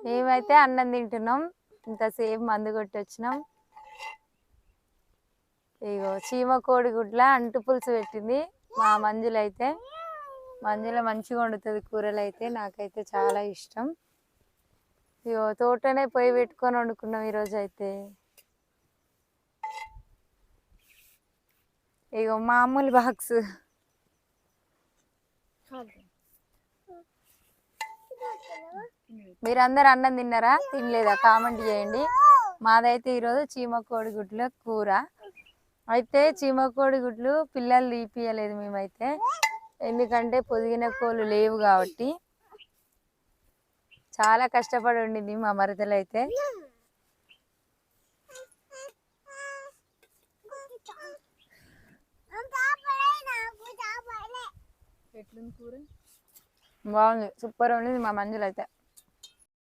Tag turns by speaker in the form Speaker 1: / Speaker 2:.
Speaker 1: మేమైతే అన్నం తింటున్నాం. ఇంతసేపు మందు కొట్టి వచ్చినాం. ఇగో చీమ కోడి గుడ్ల అంటు పులుసు పెట్టింది మా మంజులైతే. మంజుల మంచిగా వండుతుంది కూరలు అయితే, నాకైతే చాలా ఇష్టం. ఇగో తోటనే పొయ్యి పెట్టుకొని వండుకున్నాం ఈరోజు అయితే. ఇగో మామూలు బాక్స్. మీరందరు అన్నం తిన్నారా తినలేదా కామెంట్ చేయండి. మాదైతే ఈరోజు చీమ కోడి గుడ్ల కూర. అయితే చీమ కోడి గుడ్లు పిల్లలు తీపియలేదు మేమైతే, ఎందుకంటే పొదిగిన కోళ్ళు లేవు కాబట్టి. చాలా కష్టపడి ఉండింది మా మరదలు అయితే. బాగుంది, సూపర్ ఉండింది మా మంజులు అయితే.